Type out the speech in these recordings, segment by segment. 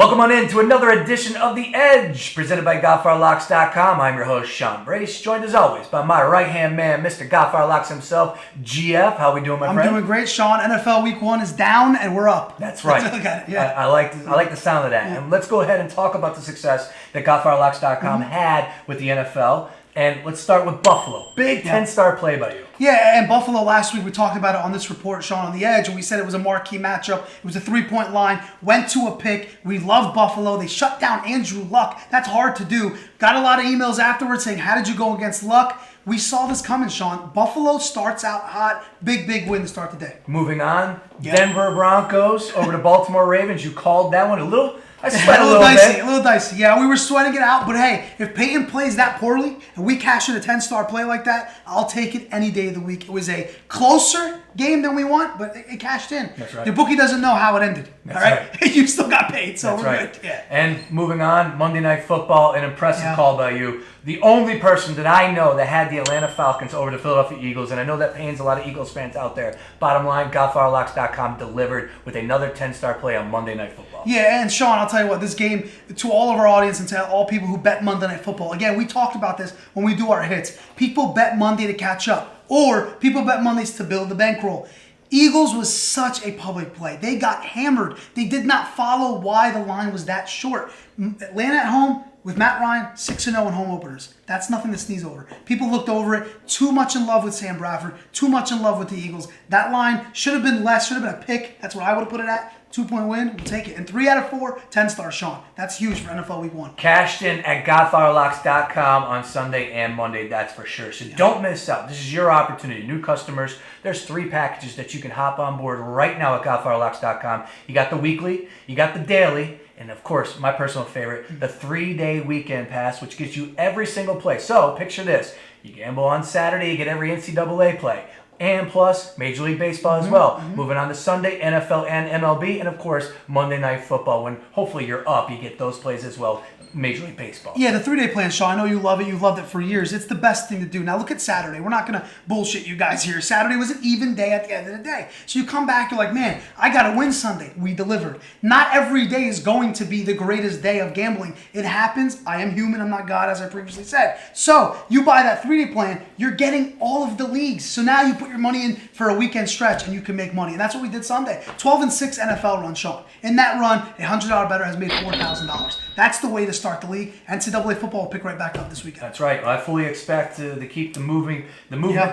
Welcome on in to another edition of The Edge, presented by GodfatherLocks.com. I'm your host, Sean Brace, joined as always by my right-hand man, Mr. Godfather Locks himself, GF. How we doing, my friend? I'm doing great, Sean. NFL Week 1 is down, and we're up. That's right. I like the sound of that. Yeah. And let's go ahead and talk about the success that GodfatherLocks.com had with the NFL. And let's start with Buffalo. Big 10-star play by you. Yeah, and Buffalo last week, we talked about it on this report, Sean, on The Edge, and we said it was a marquee matchup. It was a 3-point line, went to a pick. We love Buffalo. They shut down Andrew Luck. That's hard to do. Got a lot of emails afterwards saying, how did you go against Luck? We saw this coming, Sean. Buffalo starts out hot. Big win to start the day. Moving on, Denver Broncos over to Baltimore Ravens. You called that one a little... I sweat a little dicey. Yeah, we were sweating it out, but hey, if Peyton plays that poorly and we cash in a 10-star play like that, I'll take it any day of the week. It was a closer game than we want, but it cashed in. That's right. Your bookie doesn't know how it ended. That's all right? You still got paid, so That's we're right. good. Yeah. And moving on, Monday Night Football, an impressive call by you. The only person that I know that had the Atlanta Falcons over the Philadelphia Eagles, and I know that pains a lot of Eagles fans out there. Bottom line, GodfatherLocks.com delivered with another 10-star play on Monday Night Football. Yeah, and Sean, I'll tell you what, this game, to all of our audience and to all people who bet Monday Night Football, again, we talked about this when we do our hits. People bet Monday to catch up, or people bet Mondays to build the bankroll. Eagles was such a public play. They got hammered. They did not follow why the line was that short. Atlanta at home with Matt Ryan, 6-0 in home openers. That's nothing to sneeze over. People looked over it. Too much in love with Sam Bradford. Too much in love with the Eagles. That line should have been less. Should have been a pick. That's what I would have put it at. 2-point win, we'll take it. And 3 out of 4, 10-star, Sean. That's huge for NFL Week 1. Cashed in at GodfatherLocks.com on Sunday and Monday, that's for sure. So don't miss out. This is your opportunity. New customers, there's 3 packages that you can hop on board right now at GodfatherLocks.com. You got the weekly, you got the daily, and of course, my personal favorite, the 3-day weekend pass, which gets you every single play. So picture this. You gamble on Saturday, you get every NCAA play. And plus, Major League Baseball as well. Moving on to Sunday, NFL and MLB. And of course, Monday Night Football. When hopefully you're up, you get those plays as well. Major League Baseball. Yeah, the 3-day plan, Sean. I know you love it. You've loved it for years. It's the best thing to do. Now look at Saturday. We're not going to bullshit you guys here. Saturday was an even day at the end of the day. So you come back, you're like, man, I got to win Sunday. We delivered. Not every day is going to be the greatest day of gambling. It happens. I am human. I'm not God, as I previously said. So you buy that 3-day plan, you're getting all of the leagues. So now you put your money in for a weekend stretch and you can make money. And that's what we did Sunday. 12-6 NFL run, Sean. In that run, a $100 bettor has made $4,000. That's the way to start the league. NCAA football will pick right back up this weekend. That's right. Well, I fully expect to keep the movement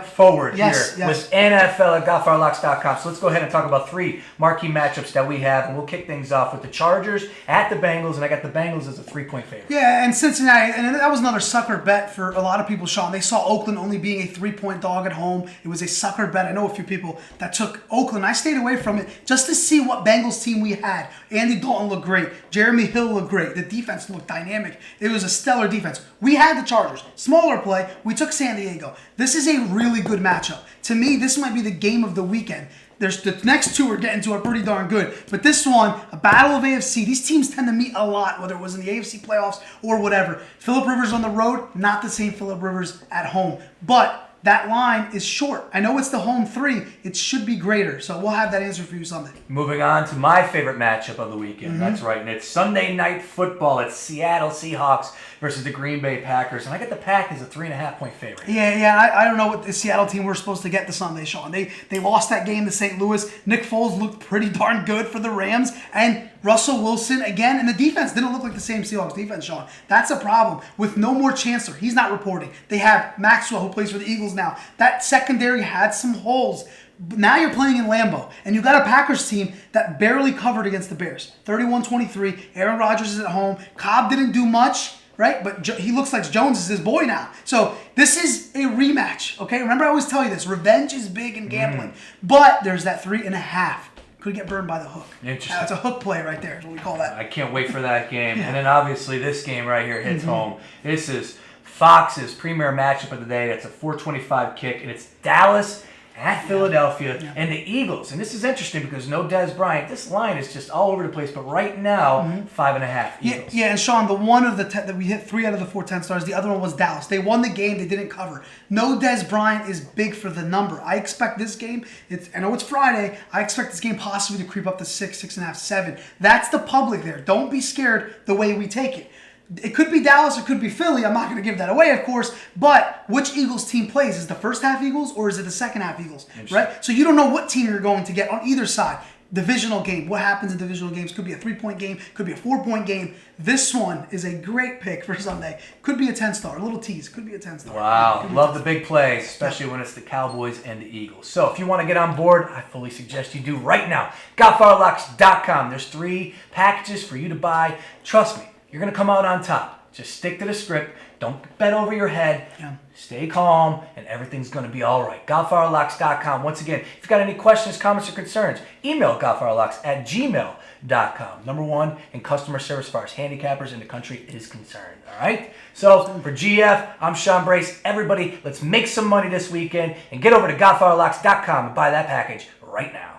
forward here with NFL at GodfatherLocks.com. So let's go ahead and talk about 3 marquee matchups that we have, and we'll kick things off with the Chargers at the Bengals, and I got the Bengals as a 3-point favorite. Yeah, and Cincinnati, and that was another sucker bet for a lot of people, Sean. They saw Oakland only being a 3-point dog at home. It was a sucker bet. I know a few people that took Oakland. I stayed away from it just to see what Bengals team we had. Andy Dalton looked great. Jeremy Hill looked great. The defense looked dynamic. It was a stellar defense. We had the Chargers. Smaller play. We took San Diego. This is a really good matchup. To me, this might be the game of the weekend. There's the next 2 we're getting to are pretty darn good. But this one, a battle of AFC. These teams tend to meet a lot, whether it was in the AFC playoffs or whatever. Phillip Rivers on the road, not the same Phillip Rivers at home. But that line is short. I know it's the home 3. It should be greater. So we'll have that answer for you Sunday. Moving on to my favorite matchup of the weekend. That's right. And it's Sunday Night Football. It's Seattle Seahawks versus the Green Bay Packers. And I got the Pack as a 3.5-point favorite. Yeah. I don't know what the Seattle team we're supposed to get this Sunday, Sean. They lost that game to St. Louis. Nick Foles looked pretty darn good for the Rams. And Russell Wilson, again, and the defense didn't look like the same Seahawks defense, Sean. That's a problem. With no more Chancellor, he's not reporting. They have Maxwell, who plays for the Eagles now. That secondary had some holes. Now you're playing in Lambeau, and you got a Packers team that barely covered against the Bears. 31-23. Aaron Rodgers is at home. Cobb didn't do much, right? But he looks like Jones is his boy now. So this is a rematch, okay? Remember, I always tell you this. Revenge is big in gambling. But there's that 3.5. Could get burned by the hook. Interesting. It's a hook play right there is what we call that. I can't wait for that game. And then obviously this game right here hits home. This is Fox's premier matchup of the day. It's a 4:25 kick, and it's Dallas at Philadelphia, and the Eagles. And this is interesting because no Dez Bryant. This line is just all over the place, but right now, 5.5 Eagles. Yeah, and Sean, the one of the that we hit 3 out of the 4 10 stars. The other one was Dallas. They won the game. They didn't cover. No Dez Bryant is big for the number. I expect this game. I know it's Friday. I expect this game possibly to creep up to 6, 6.5, 7. That's the public there. Don't be scared the way we take it. It could be Dallas, it could be Philly. I'm not going to give that away, of course. But which Eagles team plays? Is the first half Eagles or is it the second half Eagles? Right? So you don't know what team you're going to get on either side. Divisional game. What happens in divisional games? Could be a 3-point game. Could be a 4-point game. This one is a great pick for Sunday. Could be a 10-star. A little tease. Could be a 10-star. Wow. Love the big plays, especially when it's the Cowboys and the Eagles. So if you want to get on board, I fully suggest you do right now. GodfatherLocks.com. There's 3 packages for you to buy. Trust me, you're going to come out on top. Just stick to the script. Don't bet over your head. Stay calm, and everything's going to be all right. GodfatherLocks.com. Once again, if you've got any questions, comments, or concerns, email godfatherlocks@gmail.com. Number 1 in customer service as far as handicappers in the country is concerned. All right? So for GF, I'm Sean Brace. Everybody, let's make some money this weekend and get over to godfatherlocks.com and buy that package right now.